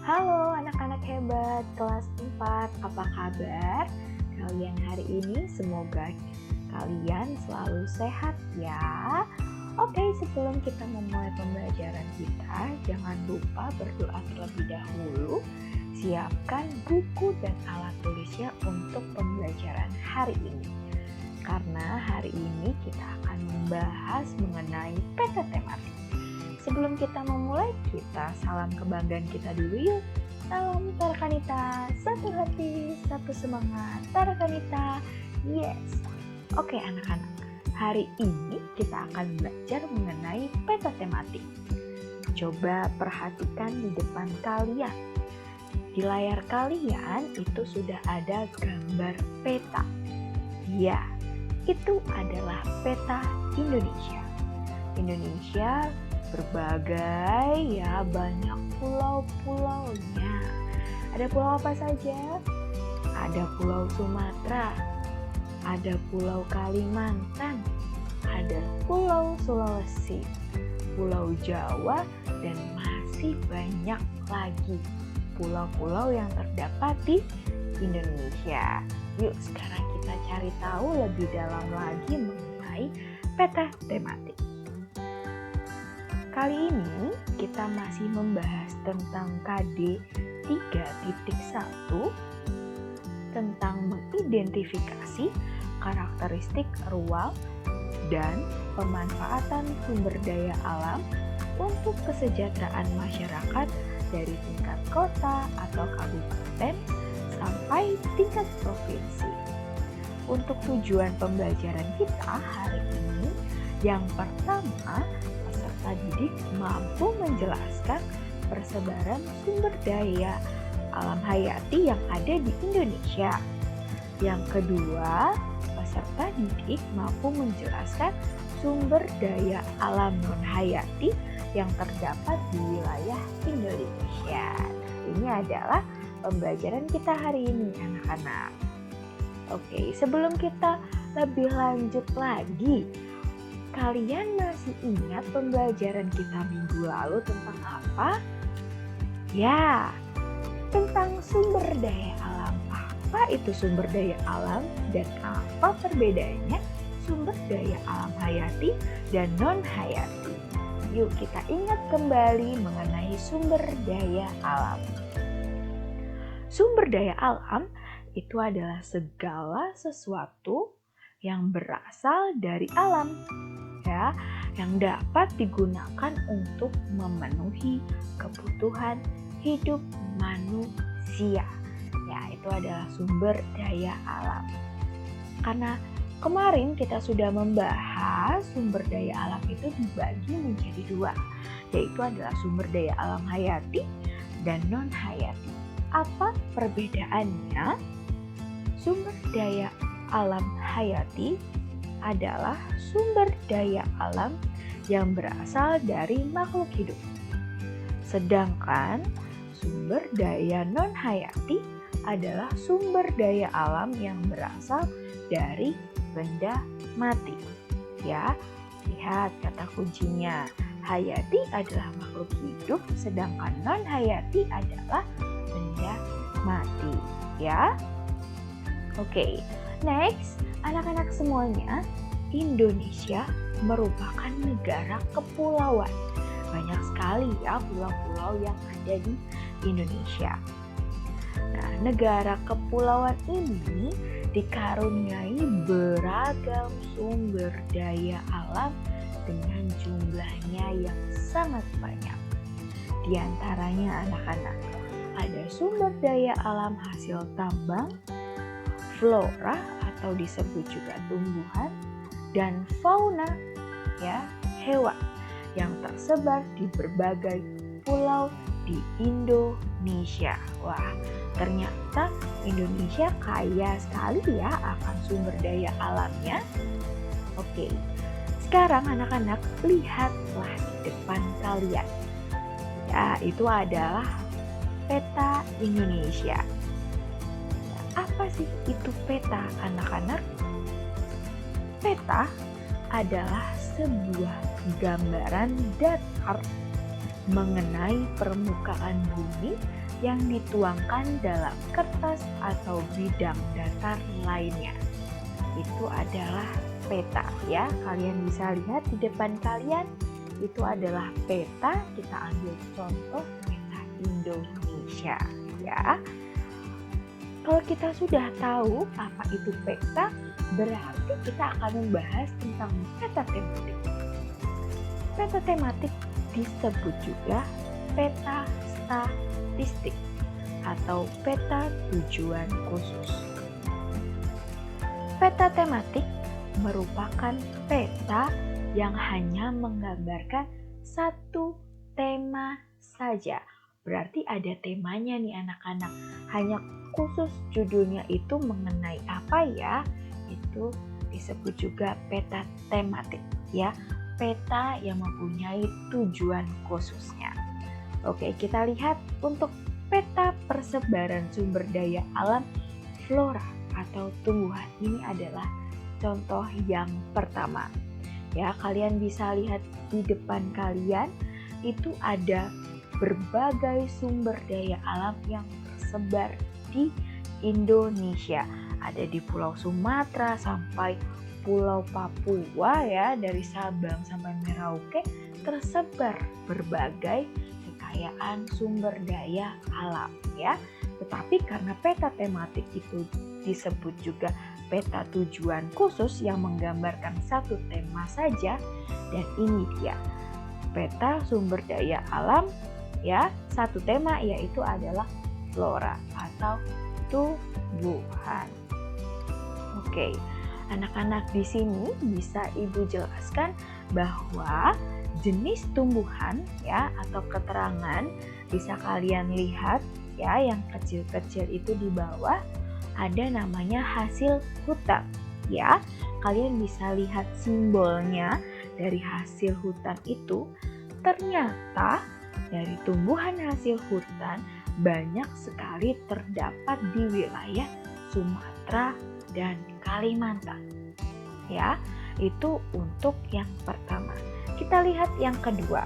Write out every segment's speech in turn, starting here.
Halo anak-anak hebat kelas 4, apa kabar? Kalian hari ini semoga kalian selalu sehat ya. Oke, sebelum kita memulai pembelajaran kita, jangan lupa berdoa terlebih dahulu. Siapkan buku dan alat tulisnya untuk pembelajaran hari ini. Karena hari ini kita akan membahas mengenai peta tematik. Sebelum kita memulai, kita salam kebanggaan kita dulu yuk. Salam Tarakanita, satu hati, satu semangat. Tarakanita, yes. Oke anak-anak, hari ini kita akan belajar mengenai peta tematik. Coba perhatikan di depan kalian. Di layar kalian itu sudah ada gambar peta. Ya, itu adalah peta Indonesia. Indonesia berbagai ya, banyak pulau-pulaunya. Ada pulau apa saja? Ada pulau Sumatera, ada pulau Kalimantan, ada pulau Sulawesi, pulau Jawa, dan masih banyak lagi pulau-pulau yang terdapat di Indonesia. Yuk sekarang kita cari tahu lebih dalam lagi mengenai peta tematik. Kali ini kita masih membahas tentang KD 3.1 tentang mengidentifikasi karakteristik ruang dan pemanfaatan sumber daya alam untuk kesejahteraan masyarakat dari tingkat kota atau kabupaten sampai tingkat provinsi. Untuk tujuan pembelajaran kita hari ini, yang pertama, peserta didik mampu menjelaskan persebaran sumber daya alam hayati yang ada di Indonesia. Yang kedua, peserta didik mampu menjelaskan sumber daya alam non-hayati yang terdapat di wilayah Indonesia. Ini adalah pembelajaran kita hari ini, anak-anak. Oke, sebelum kita lebih lanjut lagi, kalian masih ingat pembelajaran kita minggu lalu tentang apa? Ya, tentang sumber daya alam. Apa itu sumber daya alam dan apa perbedaannya sumber daya alam hayati dan non-hayati? Yuk kita ingat kembali mengenai sumber daya alam. Sumber daya alam itu adalah segala sesuatu yang berasal dari alam, ya, yang dapat digunakan untuk memenuhi kebutuhan hidup manusia. Ya, itu adalah sumber daya alam. Karena kemarin kita sudah membahas sumber daya alam itu dibagi menjadi dua, yaitu adalah sumber daya alam hayati dan non-hayati. Apa perbedaannya? Sumber daya alam hayati adalah sumber daya alam yang berasal dari makhluk hidup. Sedangkan sumber daya non-hayati adalah sumber daya alam yang berasal dari benda mati. Ya, lihat kata kuncinya. Hayati adalah makhluk hidup, sedangkan non-hayati adalah benda mati. Ya. Oke, next, anak-anak semuanya, Indonesia merupakan negara kepulauan. Banyak sekali ya pulau-pulau yang ada di Indonesia. Nah, negara kepulauan ini dikaruniai beragam sumber daya alam dengan jumlahnya yang sangat banyak. Di antaranya anak-anak, ada sumber daya alam hasil tambang, flora atau disebut juga tumbuhan, dan fauna, ya, hewan yang tersebar di berbagai pulau di Indonesia. Wah, ternyata Indonesia kaya sekali ya akan sumber daya alamnya. Oke, sekarang anak-anak lihatlah di depan kalian. Ya, itu adalah peta Indonesia. Apa sih itu peta, anak-anak? Peta adalah sebuah gambaran datar mengenai permukaan bumi yang dituangkan dalam kertas atau bidang datar lainnya. Itu adalah peta ya. Kalian bisa lihat di depan kalian, itu adalah peta. Kita ambil contoh peta Indonesia ya. Kalau kita sudah tahu apa itu peta, berarti kita akan membahas tentang peta tematik. Peta tematik disebut juga peta statistik atau peta tujuan khusus. Peta tematik merupakan peta yang hanya menggambarkan satu tema saja. Berarti ada temanya nih anak-anak. Hanya khusus judulnya itu mengenai apa ya? Itu disebut juga peta tematik ya. Peta yang mempunyai tujuan khususnya. Oke, kita lihat untuk peta persebaran sumber daya alam flora atau tumbuhan. Ini adalah contoh yang pertama. Ya, kalian bisa lihat di depan kalian itu ada berbagai sumber daya alam yang tersebar di Indonesia. Ada di Pulau Sumatera sampai Pulau Papua ya, dari Sabang sampai Merauke tersebar berbagai kekayaan sumber daya alam ya. Tetapi karena peta tematik itu disebut juga peta tujuan khusus yang menggambarkan satu tema saja, dan ini dia peta sumber daya alam ya, satu tema yaitu adalah flora atau tumbuhan. Oke. Anak-anak di sini bisa Ibu jelaskan bahwa jenis tumbuhan ya atau keterangan bisa kalian lihat ya, yang kecil-kecil itu di bawah ada namanya hasil hutan ya. Kalian bisa lihat simbolnya dari hasil hutan itu. Ternyata dari tumbuhan hasil hutan banyak sekali terdapat di wilayah Sumatera dan Kalimantan ya. Itu untuk yang pertama. Kita lihat yang kedua.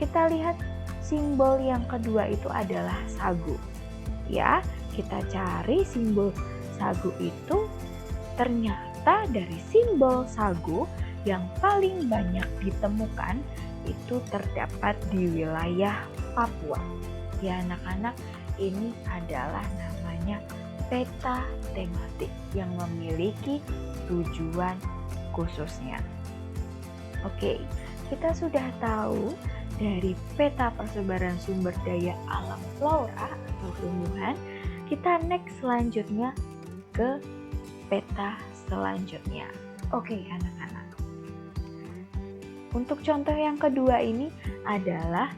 Kita lihat simbol yang kedua itu adalah sagu ya. Kita cari simbol sagu itu, ternyata dari simbol sagu yang paling banyak ditemukan itu terdapat di wilayah Papua ya anak-anak. Ini adalah namanya peta tematik yang memiliki tujuan khususnya. Oke, kita sudah tahu dari peta persebaran sumber daya alam flora atau tumbuhan. Kita next selanjutnya ke peta selanjutnya. Oke anak-anak. Untuk contoh yang kedua ini adalah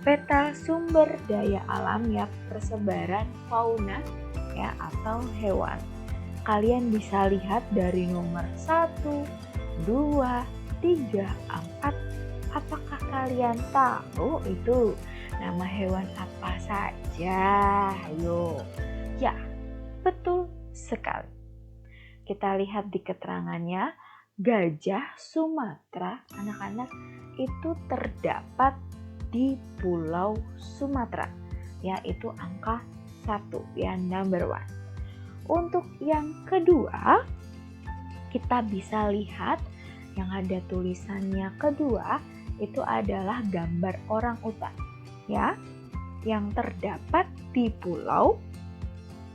peta sumber daya alam ya, persebaran fauna ya atau hewan. Kalian bisa lihat dari nomor 1, 2, 3, 4. Apakah kalian tahu itu nama hewan apa saja? Ayo. Ya, betul sekali. Kita lihat di keterangannya, gajah Sumatera anak-anak itu terdapat di Pulau Sumatera. Ya, itu angka 1 ya, number 1. Untuk yang kedua, kita bisa lihat yang ada tulisannya kedua itu adalah gambar orang utan ya, yang terdapat di Pulau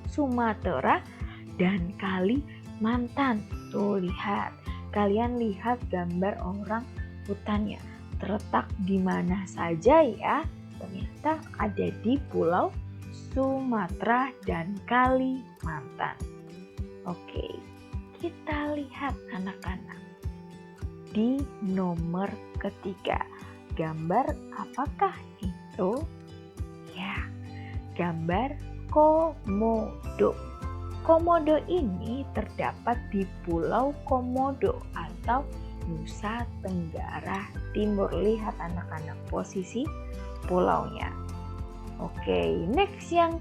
Sumatera dan Kalimantan. Tuh lihat, kalian lihat gambar orang utannya terletak di mana saja ya. Ternyata ada di Pulau Sumatera dan Kalimantan. Oke, kita lihat anak-anak di nomor ketiga. Gambar apakah itu? Ya, gambar komodo. Komodo ini terdapat di Pulau Komodo atau Nusa Tenggara Timur. Lihat anak-anak posisi pulaunya. Oke, next yang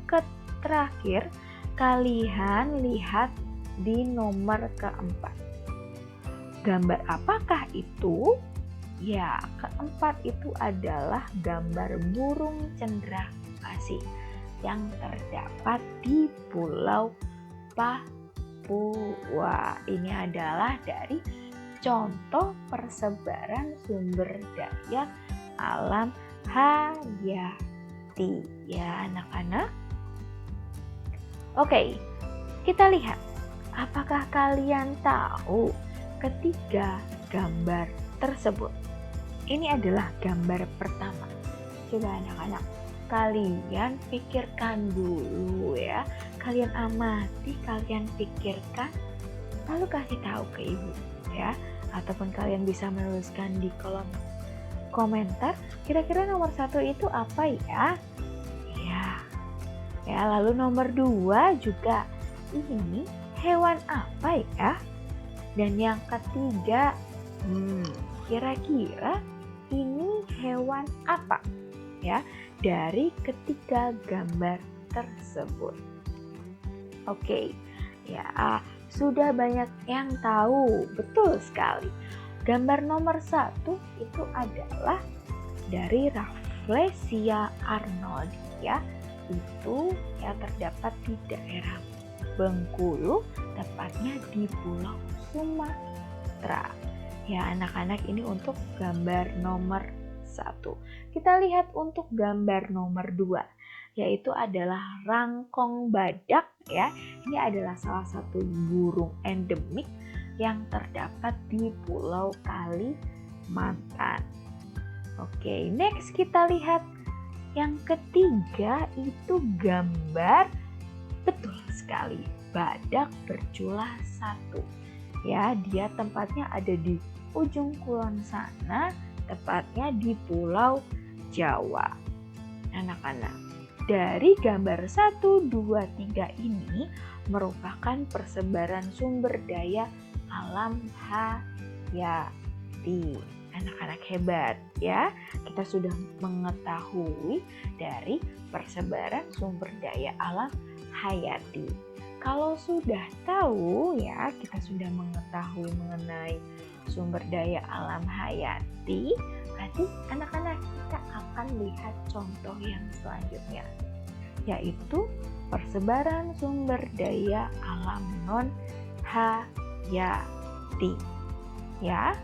terakhir, kalian lihat di nomor keempat. Gambar apakah itu? Ya, keempat itu adalah gambar burung cendrawasih yang terdapat di Pulau Papua. Ini adalah dari contoh persebaran sumber daya alam hayati ya anak-anak. Oke, kita lihat. Apakah kalian tahu ketiga gambar tersebut? Ini adalah gambar pertama. Coba anak-anak, kalian pikirkan dulu ya. Kalian amati, kalian pikirkan, lalu kasih tahu ke ibu ya. Ataupun kalian bisa menuliskan di kolom komentar, kira-kira nomor 1 itu apa ya? Ya, lalu nomor 2 juga, ini hewan apa ya? Dan yang ketiga, kira-kira ini hewan apa ya dari ketiga gambar tersebut? Oke, ya sudah banyak yang tahu, betul sekali. Gambar nomor 1 itu adalah dari Rafflesia arnoldi ya. Itu ya terdapat di daerah Bengkulu, tepatnya di Pulau Sumatera. Ya anak-anak, ini untuk gambar nomor 1. Kita lihat untuk gambar nomor 2, yaitu adalah rangkong badak ya. Ini adalah salah satu burung endemik yang terdapat di Pulau Kalimantan. Oke, next kita lihat yang ketiga itu gambar, betul sekali, badak bercula 1. Ya, dia tempatnya ada di ujung kulon sana, tepatnya di Pulau Jawa. Anak-anak, dari gambar 1, 2, 3 ini merupakan persebaran sumber daya alam hayati. Anak-anak hebat ya, kita sudah mengetahui dari persebaran sumber daya alam hayati. Kalau sudah tahu ya, kita sudah mengetahui mengenai sumber daya alam hayati, berarti anak-anak kita akan lihat contoh yang selanjutnya, yaitu persebaran sumber daya alam non hayati ya.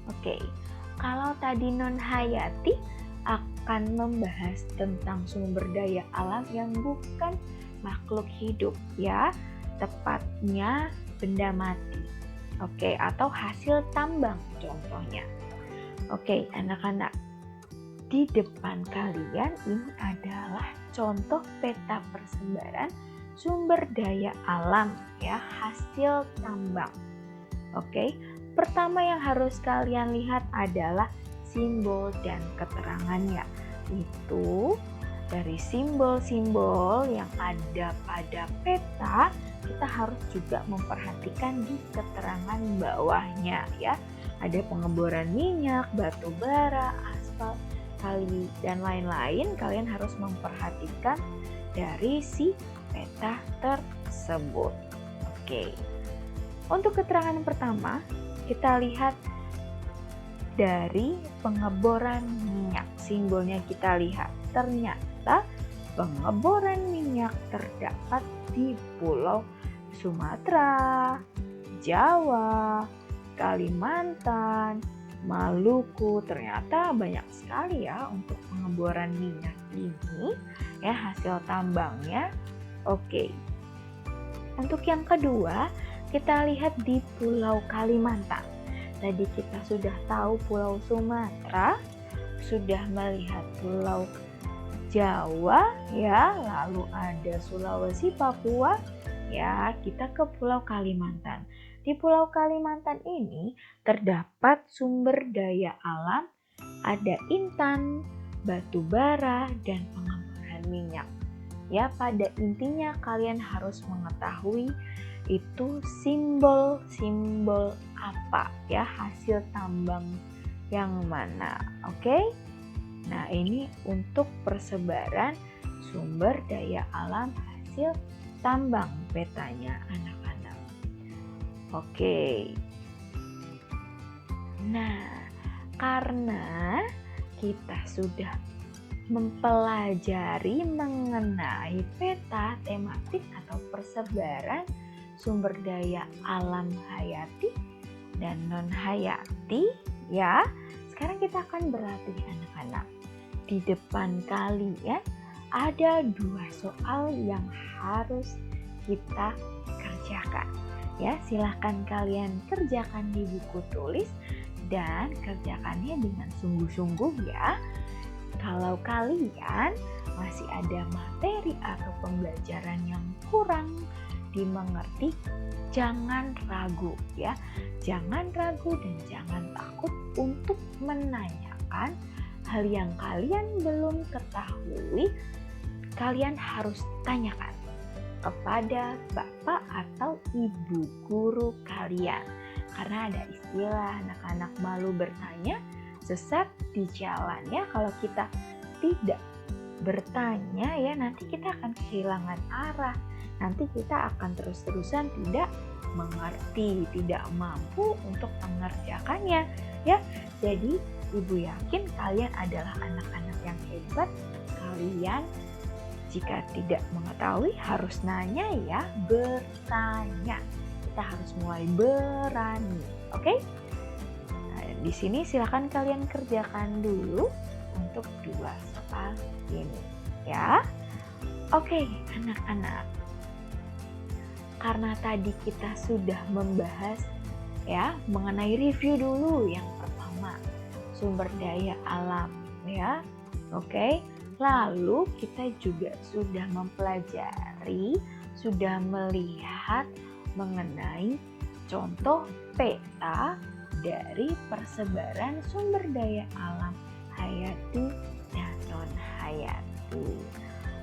Oke, kalau tadi non hayati akan membahas tentang sumber daya alam yang bukan makhluk hidup ya, tepatnya benda mati. Oke, atau hasil tambang contohnya. Oke, anak-anak, di depan kalian ini adalah contoh peta persebaran sumber daya alam ya, hasil tambang. Oke, pertama yang harus kalian lihat adalah simbol dan keterangannya. Itu dari simbol-simbol yang ada pada peta, kita harus juga memperhatikan di keterangan bawahnya ya. Ada pengeboran minyak, batu bara, aspal, kali, dan lain-lain. Kalian harus memperhatikan dari si peta tersebut. Oke. Untuk keterangan pertama, kita lihat dari pengeboran minyak. Simbolnya kita lihat. Ternyata pengeboran minyak terdapat di Pulau Sumatera, Jawa, Kalimantan, Maluku. Ternyata banyak sekali ya untuk pengeboran minyak ini ya, hasil tambangnya. Oke. Untuk yang kedua, kita lihat di Pulau Kalimantan. Tadi kita sudah tahu Pulau Sumatera, sudah melihat Pulau Jawa ya, lalu ada Sulawesi, Papua ya, kita ke Pulau Kalimantan. Di Pulau Kalimantan ini terdapat sumber daya alam, ada intan, batu bara, dan pengeboran minyak. Ya, pada intinya kalian harus mengetahui itu simbol-simbol apa ya, hasil tambang yang mana. Oke? Nah, ini untuk persebaran sumber daya alam hasil tambang petanya anak-anak. Oke. Nah, Karena kita sudah mempelajari mengenai peta tematik atau persebaran sumber daya alam hayati dan non hayati ya. Sekarang kita akan berlatih anak-anak. Di depan kalian ada 2 soal yang harus kita kerjakan. Ya, silahkan kalian kerjakan di buku tulis dan kerjakannya dengan sungguh-sungguh ya. Kalau kalian masih ada materi atau pembelajaran yang kurang dimengerti, jangan ragu ya. Jangan ragu dan jangan takut untuk menanyakan hal yang kalian belum ketahui. Kalian harus tanyakan kepada bapak atau ibu guru kalian. Karena ada istilah anak-anak malu bertanya, sesat di jalan ya. Kalau kita tidak bertanya ya, nanti kita akan kehilangan arah. Nanti kita akan terus-terusan tidak mengerti, tidak mampu untuk mengerjakannya ya. Jadi ibu yakin kalian adalah anak-anak yang hebat. Kalian jika tidak mengetahui harus nanya ya, bertanya. Kita harus mulai berani, oke? Di sini silakan kalian kerjakan dulu untuk 2 soal ini ya. Oke, anak-anak. Karena tadi kita sudah membahas ya mengenai review dulu yang pertama, sumber daya alam ya. Oke. Lalu kita juga sudah mempelajari, sudah melihat mengenai contoh peta dari persebaran sumber daya alam hayati dan non hayati.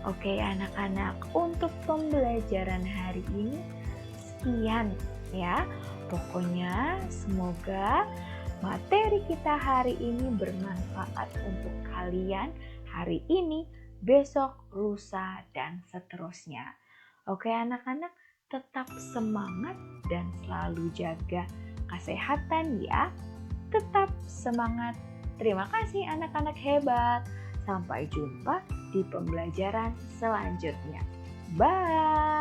Oke anak-anak, untuk pembelajaran hari ini sekian ya. Pokoknya semoga materi kita hari ini bermanfaat untuk kalian hari ini, besok, lusa, dan seterusnya. Oke anak-anak, tetap semangat dan selalu jaga kesehatan ya. Tetap semangat. Terima kasih anak-anak hebat. Sampai jumpa di pembelajaran selanjutnya. Bye.